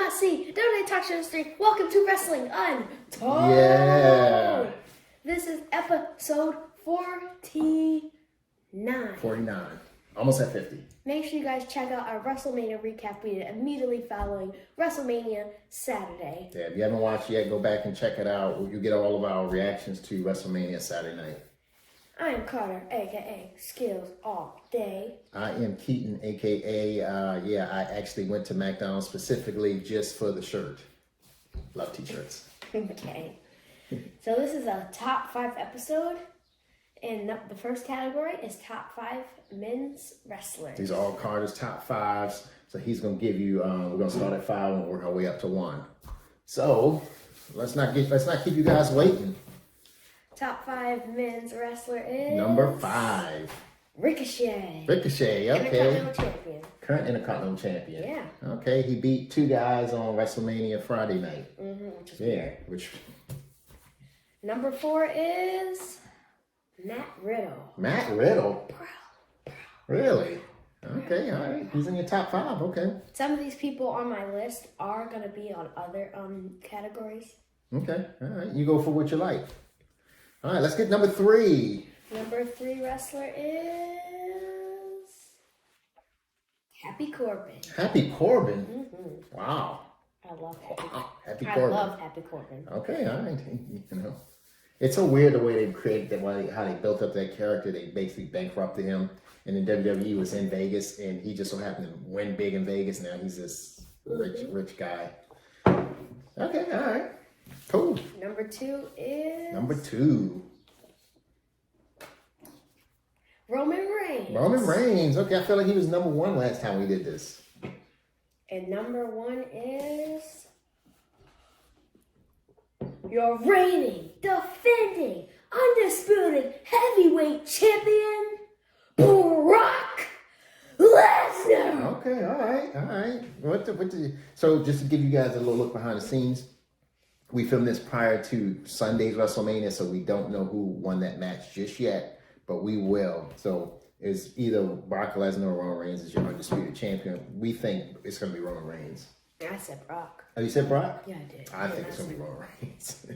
must see. Don't talk show street. Welcome to Wrestling Untold. Yeah. This is episode 49. 49. Almost at 50. Make sure you guys check out our WrestleMania recap we did immediately following WrestleMania Saturday. Yeah, if you haven't watched yet, go back and check it out. You get all of our reactions to WrestleMania Saturday night. I am Karter, a.k.a. Skills All Day. I am Keaton, a.k.a. I actually went to McDonald's specifically just for the shirt. Love t-shirts. Okay. So this is a top 5 episode. And the first category is top 5 men's wrestlers. These are all Carter's top 5s. So he's going to give you, we're going to start at 5 and work our way up to 1. So let's not keep you guys waiting. Top 5 men's wrestler is... Number 5. Ricochet. Ricochet, okay. Intercontinental champion. Current Intercontinental champion. Yeah. Okay, he beat 2 guys on WrestleMania Friday night. Which is weird. Which... Number 4 is... Matt Riddle. Matt Riddle? Really? Okay, all right. He's in your top 5, okay. Some of these people on my list are going to be on other categories. Okay, all right. You go for what you like. All right, let's get number 3. Number 3 wrestler is... Happy Corbin. Happy Corbin? Wow. I love Happy Corbin. Happy Corbin. I love Happy Corbin. Okay, all right. You know. It's so weird the way they created that, how they built up that character. They basically bankrupted him, and then WWE was in Vegas, and he just so happened to win big in Vegas. Now he's this rich guy. Okay, all right, cool. Number 2 is... Number 2. Roman Reigns. Roman Reigns. Okay, I feel like he was number 1 last time we did this. And number 1 is... your reigning, defending, undisputed heavyweight champion, Brock Lesnar. Okay, all right. So just to give you guys a little look behind the scenes, we filmed this prior to Sunday's WrestleMania, so we don't know who won that match just yet, but we will. So it's either Brock Lesnar or Roman Reigns is your undisputed champion. We think it's going to be Roman Reigns. I said Brock. Oh, you said Brock? Yeah, I did. I think it's going to be Roman Reigns.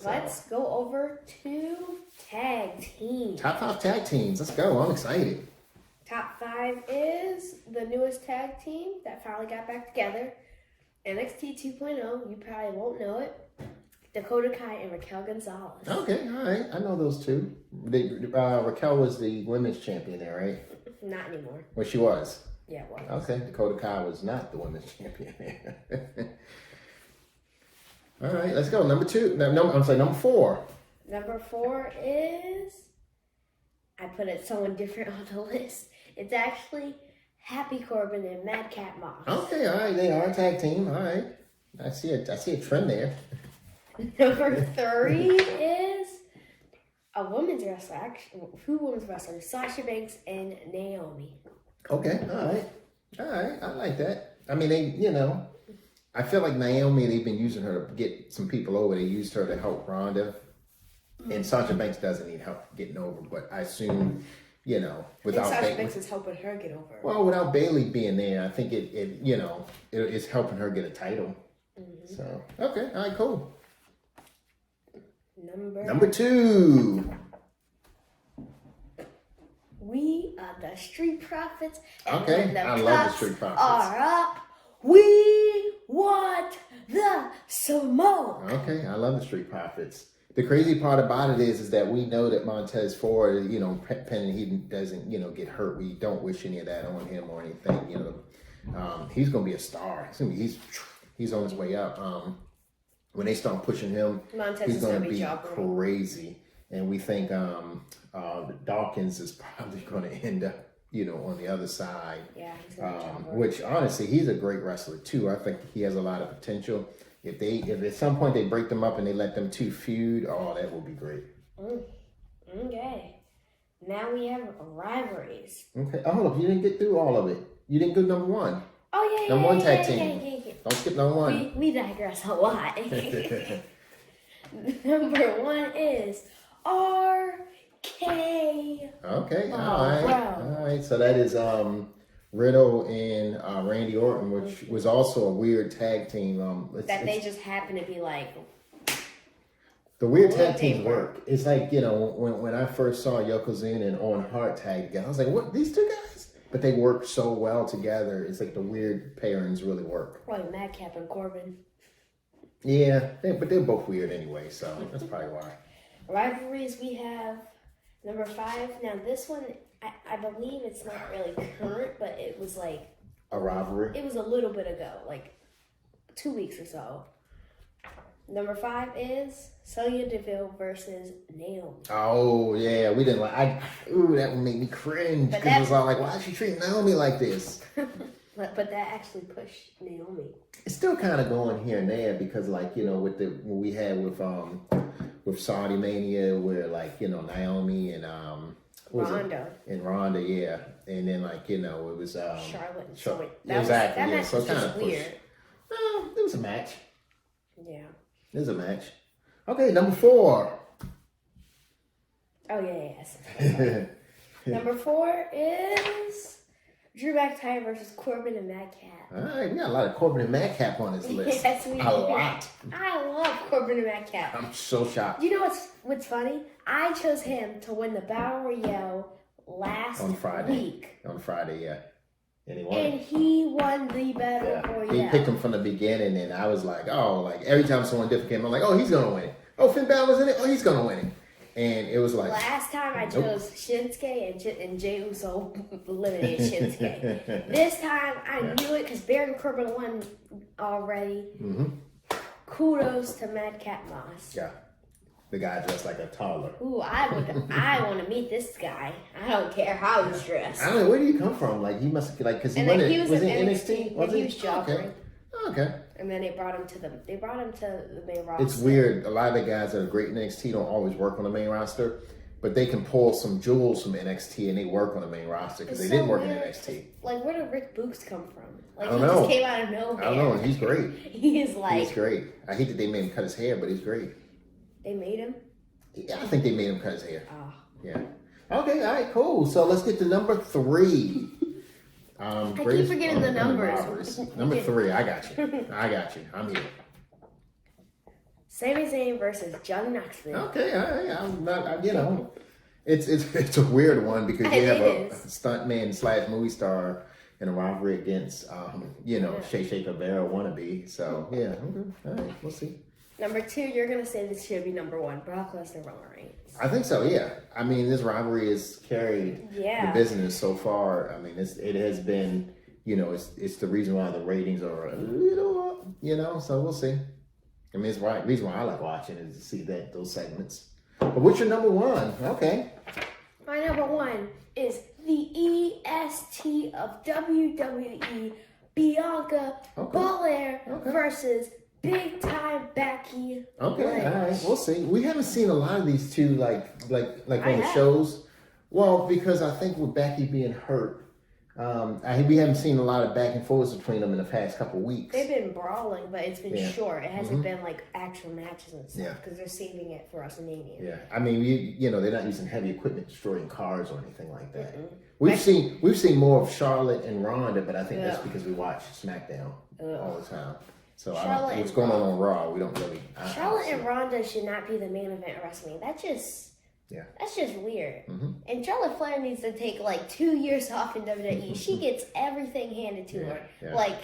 Let's go over to tag teams. Top 5 tag teams. Let's go. I'm excited. Top 5 is the newest tag team that finally got back together. NXT 2.0. You probably won't know it. Dakota Kai and Raquel Gonzalez. Okay, all right. I know those two. Raquel was the women's champion there, right? Not anymore. Well, she was. Yeah, it was. Okay, Dakota Kai was not the women's champion. All right, let's go. Number 2. Number 4. Number 4 is... I put it someone different on the list. It's actually Happy Corbin and Madcap Moss. Okay, all right. They are a tag team. All right. I see a trend there. Number 3 is a women's wrestler. Actually, 2 women's wrestlers, Sasha Banks and Naomi. Okay, all right. I like that. I mean, I feel like Naomi, they've been using her to get some people over. They used her to help Ronda. And Sasha Banks doesn't need help getting over, but I assume, without Sasha Banks is helping her get over. Well, without Bayley being there, I think it's helping her get a title. So, okay, all right, cool. Number 2. We are the Street Profits. And okay, when the I love the Street Profits. Are up. We want the smoke. Okay, I love the Street Profits. The crazy part about it is that we know that Montez Ford, pending he doesn't, get hurt. We don't wish any of that on him or anything. He's going to be a star. He's on his way up. When they start pushing him, Montez he's going to be jobbing. crazy. And we think Dawkins is probably going to end up, on the other side. Yeah, he's going to which honestly, he's a great wrestler too. I think he has a lot of potential. If at some point they break them up and they let them 2 feud, that will be great. Okay. Now we have rivalries. Okay. Oh, you didn't get through all of it. You didn't go number 1. Oh, yeah. Number 1 tag team. Yeah. Don't skip number 1. We digress a lot. Number 1 is RK. Okay. All right. So that is Riddle and Randy Orton, which was also a weird tag team. They just happen to be like. The weird tag teams work. It's like, when I first saw Yokozuna and Owen Hart tag together, I was like, what, these two guys? But they work so well together. It's like the weird pairings really work. Like Madcap and Corbin. Yeah, but they're both weird anyway, so that's probably why. Rivalries, we have number 5. Now this one, I believe it's not really current, but it was like... A rivalry? It was a little bit ago, like 2 weeks or so. Number 5 is Sonya Deville versus Naomi. Oh, yeah, we didn't like... that would make me cringe. Because it was all like, why is she treating Naomi like this? But that actually pushed Naomi. It's still kind of going here and there because, like, with what we had with Saudi Mania, where, like, Naomi and Ronda. And Ronda, yeah. And then, like, it was Charlotte and Sonya. That Exactly. match So was kind just of weird. It was a match. Yeah. It was a match. Okay, number 4. Oh, yes. Number 4 is Drew McIntyre versus Corbin and Madcap. All right, we got a lot of Corbin and Madcap on this list. Yes, we do. A lot. I love Corbin and Madcap. I'm so shocked. You know what's funny? I chose him to win the Battle Royale last week. On Friday, yeah. And he won. And he won the Battle Royale. He picked him from the beginning, and I was like, every time someone different came, I'm like, he's going to win it. Oh, Finn Balor's in it? Oh, he's going to win it. And it was like... Last time I chose Shinsuke and Jey Uso eliminated Shinsuke. This time I knew it because Baron Corbin won already. Mm-hmm. Kudos to Madcap Moss. Yeah. The guy dressed like a toddler. Ooh, I want to meet this guy. I don't care how he's dressed. I don't know, where did he come from? Like, he must, like, because he was in NXT? And he was jobbering. Okay. And then they brought him to the main roster. It's weird. A lot of the guys that are great in NXT don't always work on the main roster, but they can pull some jewels from NXT and they work on the main roster because they didn't work in NXT. Like, where did Rick Books come from? Like, I don't know. Just came out of nowhere. I don't know. And he's great. He's great. I hate that they made him cut his hair, but he's great. They made him? Yeah, I think they made him cut his hair. Oh. Yeah. Okay. All right. Cool. So let's get to number 3. I keep forgetting the numbers. Number 3, I got you. I'm here. Sami Zayn versus Jon Knoxville. Okay, I'm not. It's a weird one because you have a stuntman / movie star in a rivalry against Shay Guevara wannabe. So yeah, okay. All right, we'll see. Number 2, you're gonna say this should be number 1. Brock Lesnar, Roman Reigns. I think so. Yeah. I mean, this rivalry has carried the business so far. I mean, it has been. It's the reason why the ratings are a little up. So we'll see. I mean, it's the reason why I like watching is to see those segments. But what's your number 1? Okay. My number 1 is the EST of WWE, Bianca Belair versus Big Time Becky. Okay, Lynch. all right, we'll see. We haven't seen a lot of these two like on the shows. Well, because I think with Becky being hurt, we haven't seen a lot of back and forths between them in the past couple of weeks. They've been brawling, but it's been short. It hasn't been like actual matches and stuff because they're saving it for WrestleMania. Yeah, I mean, they're not using heavy equipment, destroying cars or anything like that. Mm-hmm. We've seen more of Charlotte and Ronda, but I think that's because we watch SmackDown all the time. So what's going on Raw, we don't really. Charlotte and Ronda should not be the main event of WrestleMania. That's just weird. Mm-hmm. And Charlotte Flair needs to take like 2 years off in WWE. She gets everything handed to her, like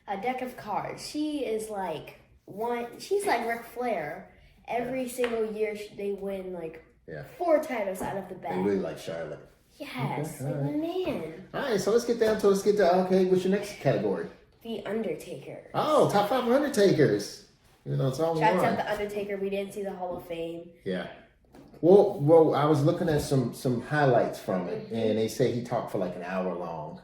a deck of cards. She is like she's like Ric Flair. Every single year they win like 4 titles out of the bag. They really like Charlotte. Yes, okay, man. All right, so let's get to what's your next category? The Undertaker. Oh, top 5 Undertakers. It's all Shouts out the Undertaker. We didn't see the Hall of Fame. Yeah. Well, I was looking at some highlights from it, and they say he talked for like an hour long,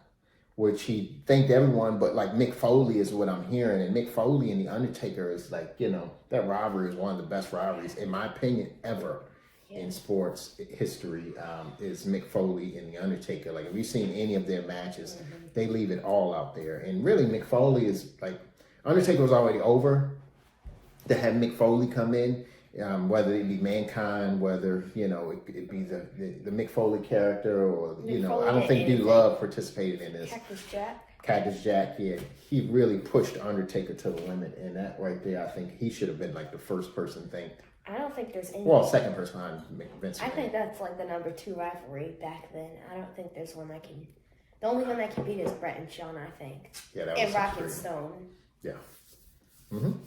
which he thanked everyone, but like Mick Foley is what I'm hearing, and Mick Foley and the Undertaker is like, that rivalry is one of the best rivalries, in my opinion, ever in sports history. Is Mick Foley and the Undertaker. Like, if you've seen any of their matches, they leave it all out there, and really Mick Foley is like, Undertaker was already over to have Mick Foley come in whether it be Mankind, whether, it be the Mick Foley character, or, I don't think Dude Love participated in this. Cactus Jack, yeah. He really pushed Undertaker to the limit, and that right there, I think he should have been like the first person thanked. I don't think there's any. Well, second person behind Vince. I think that's like the number 2 rivalry back then. I don't think there's one that can. The only one that can beat is Brett and Shawn, I think. Yeah, that was. And Rock and Stone. Yeah.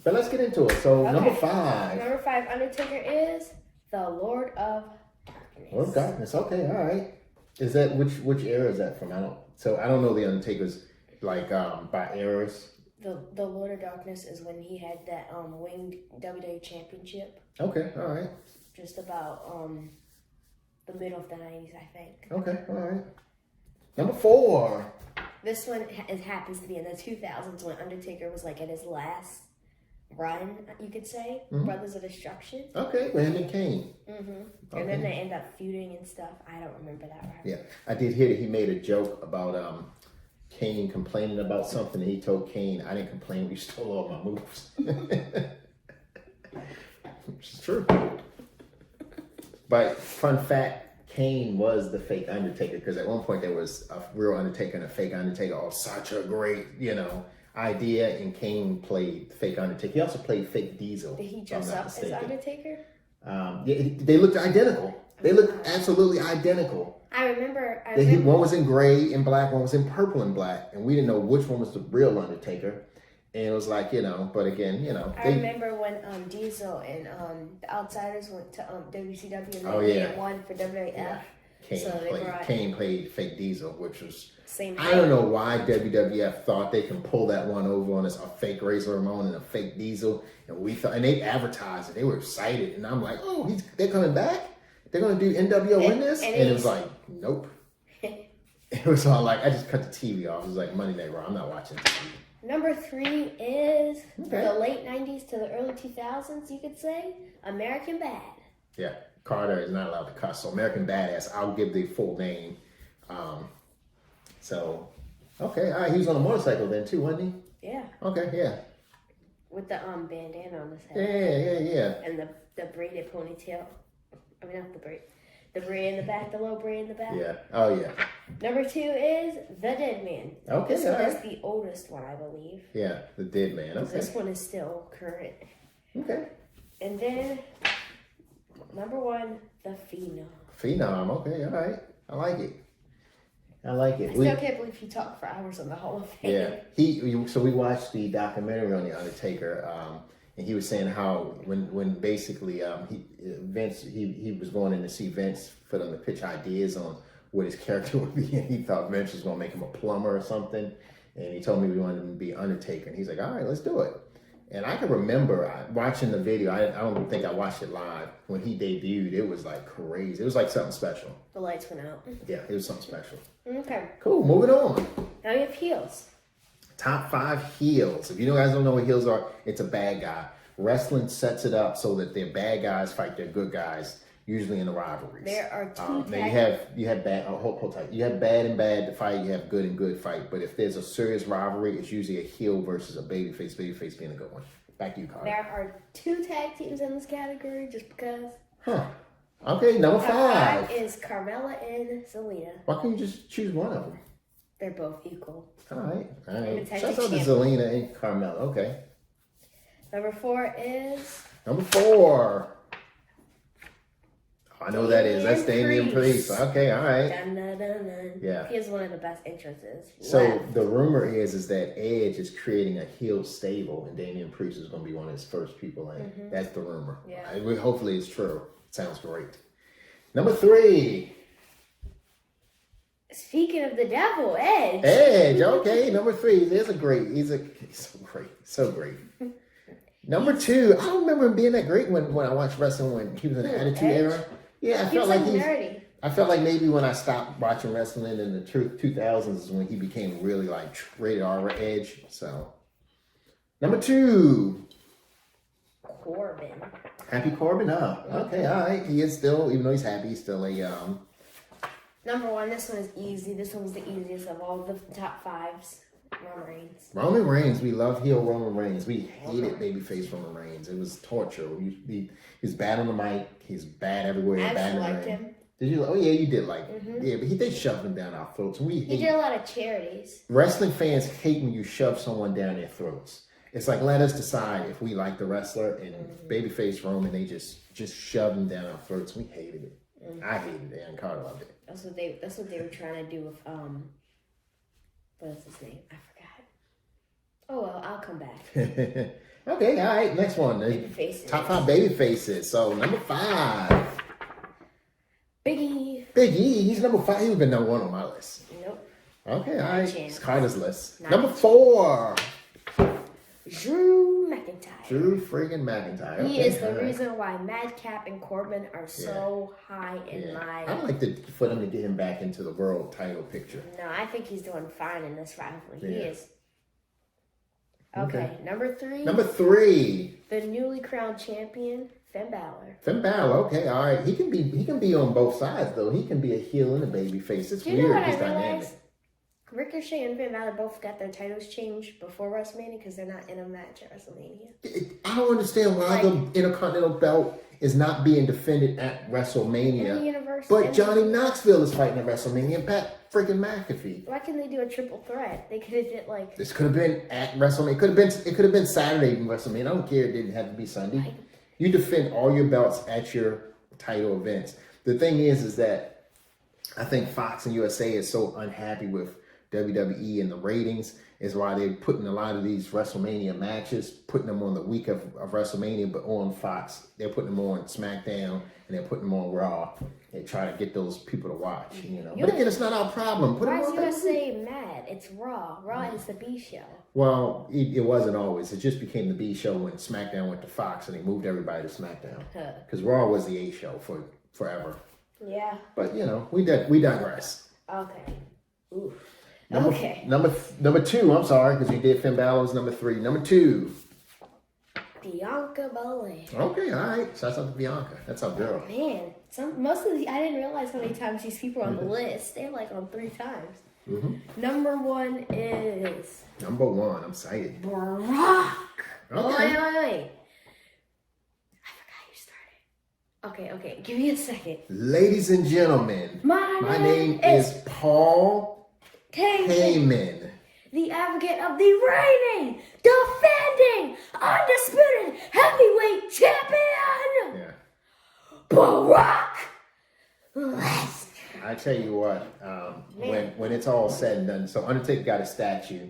But let's get into it. So number 5. Number 5, Undertaker is the Lord of Darkness. Lord of Darkness. Okay, all right. Is that which era is that from? I don't know the Undertaker's like by eras. The Lord of Darkness is when he had that winged WWE Championship. Okay, all right. Just about the middle of the 90s, I think. Okay, all right. Number 4. This one happens to be in the 2000s when Undertaker was like at his last run, you could say. Brothers of Destruction. Okay, with him and Kane. Okay. And then they end up feuding and stuff. I don't remember that right. Yeah, I did hear that he made a joke about Kane complaining about something, and he told Kane, "I didn't complain, you stole all my moves." Which is true. But fun fact, Kane was the fake Undertaker, because at one point there was a real Undertaker and a fake Undertaker. Oh, such a great, idea, and Kane played fake Undertaker. He also played fake Diesel. Did he dress up as Undertaker? Yeah, they looked identical. They looked absolutely identical. I remember. One was in gray and black, one was in purple and black, and we didn't know which one was the real Undertaker. And it was like, but again, I remember when Diesel and the Outsiders went to WCW and they won for WWF. Yeah. So Kane played fake Diesel, which was same. I don't know why WWF thought they can pull that one over on us, a fake Razor Ramon and a fake Diesel, and they advertised it. They were excited, and I'm like, oh, they're coming back. They're gonna do NWO in this, and it was like, nope. It was all like, I just cut the TV off. It was like Monday Night Raw. I'm not watching TV. Number 3 is the late 90s to the early 2000s, you could say, American Bad. Yeah, Karter is not allowed to cuss. So American Badass, I'll give the full name. Okay, all right, he was on a motorcycle then too, wasn't he? Yeah. Okay, yeah. With the bandana on his head. Yeah. And the braided ponytail. I mean, not the braid. The braid in the back, the low braid in the back. Yeah. Oh, yeah. Number 2 is The Dead Man. Okay. This one is the oldest one, I believe. Yeah, The Dead Man. Okay. This one is still current. Okay. And then, number 1, The Phenom. Phenom. Okay, all right. I like it. I still can't believe he talked for hours on the Hall of Fame. Yeah. So we watched the documentary on The Undertaker, and he was saying how when basically Vince he was going in to see Vince for them to pitch ideas on what his character would be, and he thought Vince was going to make him a plumber or something, and he told me we wanted him to be Undertaker, and he's like, all right, let's do it. And I can remember watching the video. I don't think I watched it live when he debuted. It was like crazy. It was like something special. The lights went out. Yeah, it was something special. Okay. Cool. Moving on. Now we have heels. Top 5 heels. If you guys don't know what heels are, it's a bad guy. Wrestling sets it up so that their bad guys fight their good guys, usually in the rivalries. There are 2 now you have bad. Hold tight. You have bad and bad to fight. You have good and good fight. But if there's a serious rivalry, it's usually a heel versus a babyface. Babyface being a good one. Back to you, Karter. There are 2 tag teams in this category, just because. Huh. Okay, number 5. 5 is Carmella and Zelina. Why can't you just choose one of them? They're both equal. All right. Shouts out to Zelina and Carmella. Okay. Number 4 is... Number 4. I know who that is. That's Damian Priest. Okay, all right. Dun, dun, dun, dun. Yeah. He has one of the best entrances. So the rumor is that Edge is creating a heel stable, and Damian Priest is going to be one of his first people in. Mm-hmm. That's the rumor. Yeah. Hopefully it's true. Sounds great. Number 3. Speaking of the devil, Edge. Edge. Okay, number 3. He's so great. Number 2. I don't remember him being that great when I watched wrestling when he was in the Attitude Era. Yeah, I felt like nerdy. I felt like maybe when I stopped watching wrestling in the 2000s is when he became really like rated R Edge. So, number 2. Corbin. Happy Corbin, huh? Okay, all right. He is still, even though he's happy, he's still a Number 1. This one is easy. This one was the easiest of all the top 5s. Roman Reigns. Roman Reigns, we love heel Roman Reigns. We hated babyface Roman Reigns. It was torture. He's bad on the mic. He's bad everywhere. I bad liked him. Did you? Oh yeah, you did like him. Yeah, but they shoved him down our throats. He did a lot of charities. Wrestling fans hate when you shove someone down their throats. It's like, let us decide if we like the wrestler, and babyface Roman, they just shoved him down our throats. We hated it. I hated it, and Karter loved it. That's what they were trying to do with what's his name? I forgot. Oh well, I'll come back. Okay, all right. Next one. Top 5 baby faces. So number 5. Big E. Big E. He's number 5. He would have been number 1 on my list. Nope. Okay, all right. It's Carter's list. Not number 4. Drew McIntyre. Drew friggin' McIntyre. He is the reason why Madcap and Corbin are so high in my... I'd like for them to get him back into the world title picture. No, I think he's doing fine in this rivalry. He is. Okay, number 3. Number 3. The newly crowned champion, Finn Balor. Finn Balor, okay, all right. He can be on both sides though. He can be a heel and a baby face. It's weird. You know what his I dynamic. realized? Ricochet and Finn Balor both got their titles changed before WrestleMania because they're not in a match at WrestleMania. I don't understand why the Intercontinental belt is not being defended at WrestleMania. But Johnny Knoxville is fighting at WrestleMania and Pat freaking McAfee. Why can't they do a triple threat? They could have did like... This could have been at WrestleMania. It could have been Saturday in WrestleMania. I don't care. It didn't have to be Sunday. You defend all your belts at your title events. The thing is that I think Fox and USA is so unhappy with WWE and the ratings is why they're putting a lot of these WrestleMania matches, putting them on the week of WrestleMania, but on Fox. They're putting them on SmackDown and they're putting them on Raw. They try to get those people to watch, But again, it's not our problem. Why is USA mad? It's Raw. Raw is the B show. Well, it wasn't always. It just became the B show when SmackDown went to Fox and they moved everybody to SmackDown. Because Raw was the A show for forever. Yeah. But, we digress. Okay. Oof. Number 2, I'm sorry, because we did Finn Balor's number 3. Number 2. Bianca Belair. Okay, all right. Shouts out to Bianca. That's our girl. Man, most of I didn't realize how many times these people are on the list. They're like on 3 times. Number 1 is... Number 1, I'm excited. Brock. Okay. Wait. I forgot you started. Okay, give me a second. Ladies and gentlemen, my name is Paul Heyman. The advocate of the reigning, defending, undisputed heavyweight champion, Brock Lesnar. I tell you what, when it's all said and done, so Undertaker got a statue.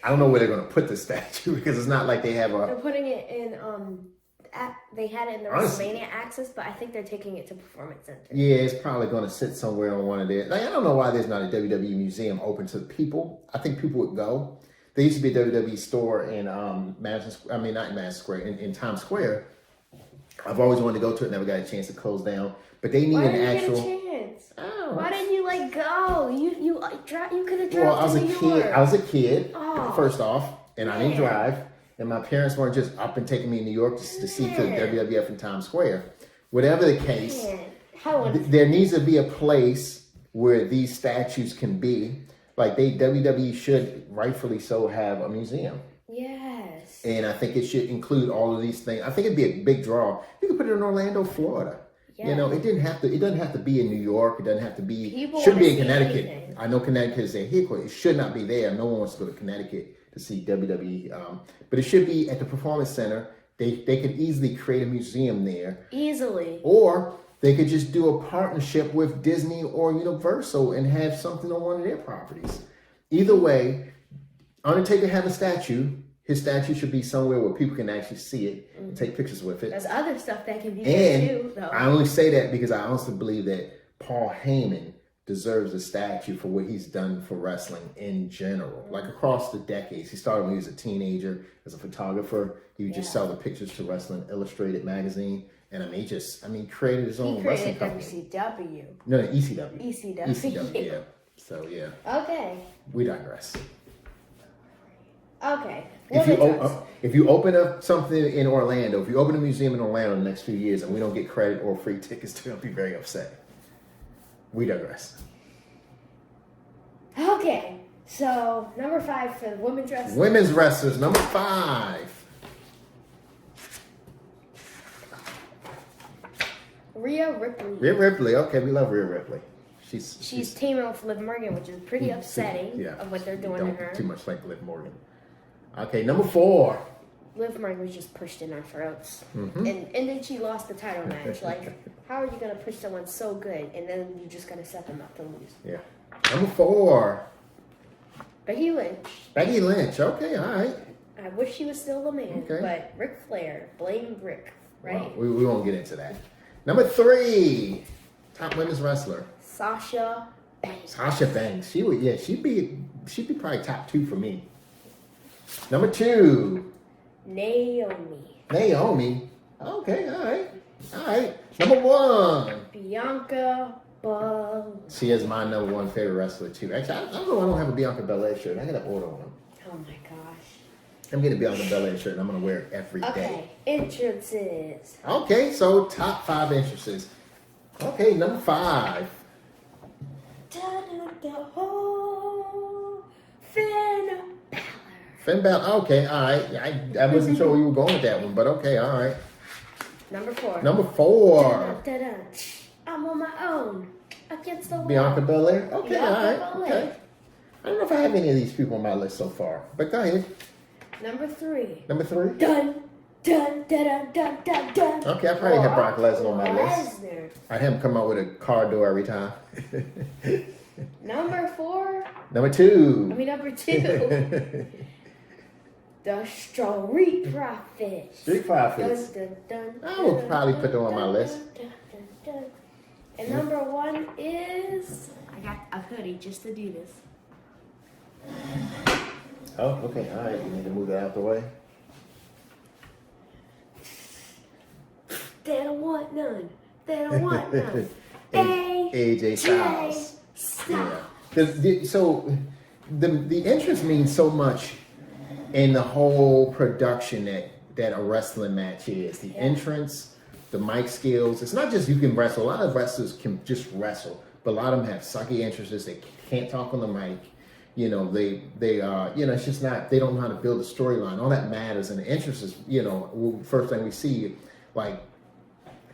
I don't know where they're going to put the statue because it's not like they have a... They're putting it in... they had it in the WrestleMania Access, but I think they're taking it to Performance Center. Yeah, it's probably going to sit somewhere on one of their... I don't know why there's not a WWE museum open to the people. I think people would go. There used to be a WWE store in in Times Square. I've always wanted to go to it, never got a chance to close down. But they need an actual... Why didn't you get a chance? Why didn't you go? You could have driven I was to New York. I was a kid, Oh. first off, and I didn't drive. And my parents weren't just up and taking me to New York to see the WWF in Times Square. Whatever the case, there needs to be a place where these statues can be. Like WWE should rightfully so have a museum. Yes. And I think it should include all of these things. I think it'd be a big draw. You could put it in Orlando, Florida. Yeah. It doesn't have to be in New York. It doesn't have to be. Should be in Connecticut. Anything. I know Connecticut is their headquarters. It should not be there. No one wants to go to Connecticut to see WWE. But it should be at the Performance Center. They could easily create a museum there. Easily. Or they could just do a partnership with Disney or Universal and have something on one of their properties. Either way, Undertaker have a statue. His statue should be somewhere where people can actually see it and take pictures with it. There's other stuff that can be there too, though. I only say that because I honestly believe that Paul Heyman deserves a statue for what he's done for wrestling in general. Like across the decades. He started when he was a teenager as a photographer. He would just sell the pictures to Wrestling Illustrated magazine. And he created his own wrestling company. WCW. No, ECW. ECW, yeah. So, yeah. Okay. We digress. Okay. If you open up something in Orlando, if you open a museum in Orlando in the next few years and we don't get credit or free tickets, they're going to be very upset. We digress. Okay. So, number 5 for the women's wrestlers. Women's wrestlers, number 5. Rhea Ripley. Rhea Ripley. Okay, we love Rhea Ripley. She's teaming with Liv Morgan, which is pretty upsetting of what they're doing to her. Too much like Liv Morgan. Okay, number 4. Liv Morgan was just pushed in our throats. Mm-hmm. And then she lost the title match. Like, how are you going to push someone so good and then you're just going to set them up to lose? Yeah. Number 4. Becky Lynch. Becky Lynch. Okay, all right. I wish she was still the man. Okay. But Ric Flair. Blame Rick, right? Well, we won't get into that. Number 3. Top women's wrestler. Sasha Banks. Sasha Banks. She'd be probably top 2 for me. Number 2. Naomi. Okay, all right. Number 1. Bianca Belair. She is my number 1 favorite wrestler too. Actually, I don't know why I don't have a Bianca Belair shirt. I gotta order one. Oh my gosh. I'm getting a Bianca Belair shirt and I'm gonna wear it every day. Okay, entrances. Okay, so top 5 entrances. Okay, number 5. Finn Balor. Okay, all right. I wasn't sure where you were going with that one, but okay, all right. Number 4. Number 4. I'm on my own against the wall. Bianca Belair. Okay, Bianca all right. Belair. Okay. I don't know if I have any of these people on my list so far, but go ahead. Number 3. Number 3. Dun, dun, dun, dun, dun, dun. Okay, I probably have Brock Lesnar on my list. Lesnar. I have him come out with a car door every time. Number 4. Number 2. Number 2. The Street Profits. Street Profits. Dun, dun, dun, I would probably put them on my list. Dun, dun, dun. And number 1 is... I got a hoodie just to do this. Oh, okay. All right. You need to move that out the way. They don't want none. They don't want none. AJ Styles. Yeah. So the entrance means so much in the whole production that a wrestling match is. The entrance, the mic skills. It's not just you can wrestle. A lot of wrestlers can just wrestle, but a lot of them have sucky entrances. They can't talk on the mic. You know, they it's just not, they don't know how to build a storyline. All that matters. And the entrance is, first thing we see, like,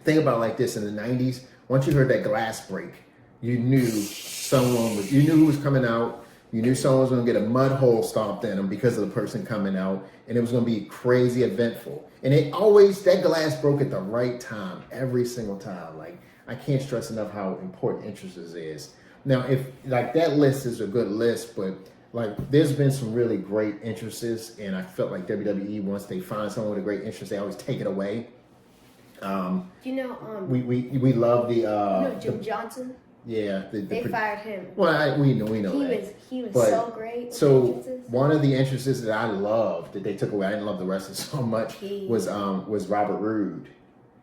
think about it like this in the 90s. Once you heard that glass break, you knew who was coming out. You knew someone was going to get a mud hole stomped in them because of the person coming out. And it was going to be crazy eventful. And that glass broke at the right time, every single time. Like, I can't stress enough how important entrances is. Now, if like that list is a good list, but like there's been some really great entrances, and I felt like WWE, once they find someone with a great entrance, they always take it away. We love the Jim Johnson. Yeah, they fired him. Well, we know he was so great. So one of the entrances that I loved that they took away, I didn't love the rest of it so much, was Robert Roode.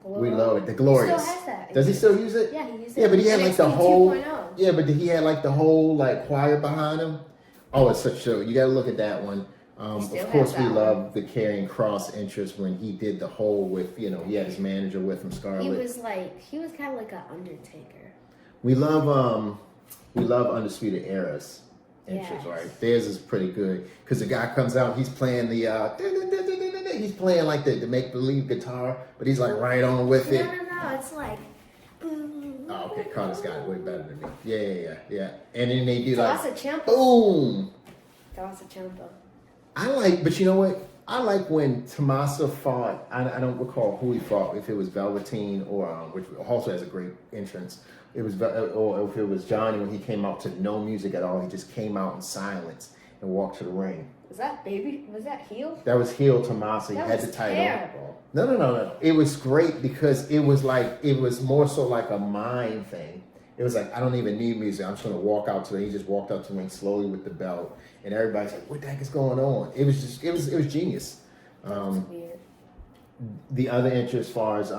We love it. The Glorious. He still has that. Does he still use it? Yeah, he uses it. Yeah, but he had like the whole. 2.0. Yeah, but he had like the whole like choir behind him. Oh, it's such a. You got to look at that one. Of course, we love the Karrion Kross entrance when he did the whole with he had his manager with him, Scarlett. He was kind of like an Undertaker. We love Undisputed Era's entrance, right? Theirs is pretty good because the guy comes out, he's playing the he's playing like the make believe guitar, but he's like right on with it. No, it's like. Oh, okay, Carter's got it way better than me. Yeah. And then they do like boom. Tommaso Ciampa. But you know what? I like when Tommaso fought. I don't recall who he fought. If it was Velveteen or which also has a great entrance. It was or if it was Johnny when he came out to no music at all. He just came out in silence and walked to the ring. Was that heel? That was heel Tommaso. He had the title. Terrible. No. It was great because it was more so like a mind thing. It was like, I don't even need music. I'm just going to walk out to the ring. He just walked out to the ring slowly with the belt. And everybody's like, what the heck is going on? It was genius. Weird. The other entry as far as,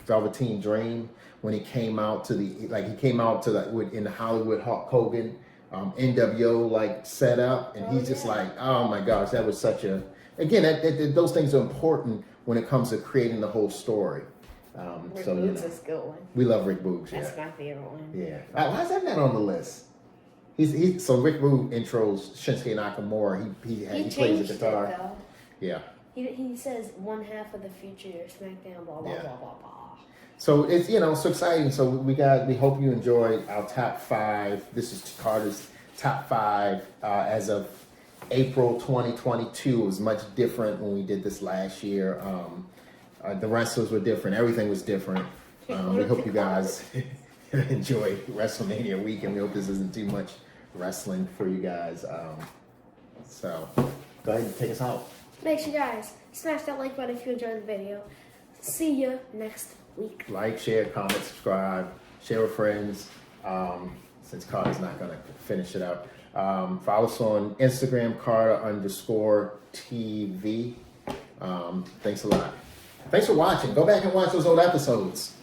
Velveteen Dream, when he came out in the Hollywood Hulk Hogan, NWO like setup. And he's just like, oh my gosh, that was such a, again, those things are important when it comes to creating the whole story. Rick Boogs is a good one. We love Rick Boogs. That's my favorite one. Yeah. Why is that not on the list? So Rick Rude intros Shinsuke Nakamura. He plays the guitar. It, though. Yeah. He says one half of the future SmackDown, blah blah blah blah blah. So it's so exciting. So we hope you enjoyed our top 5. This is Carter's top 5 as of April 2022. It was much different when we did this last year. The wrestlers were different. Everything was different. We hope you guys enjoy WrestleMania week, and we hope this isn't too much wrestling for you guys. So go ahead and take us out. Make sure you guys smash that like button if you enjoyed the video. See you next week. Like, share, comment, subscribe, share with friends. Since Carter's not going to finish it up. Follow us on Instagram, Karter_TV. Thanks a lot. Thanks for watching. Go back and watch those old episodes.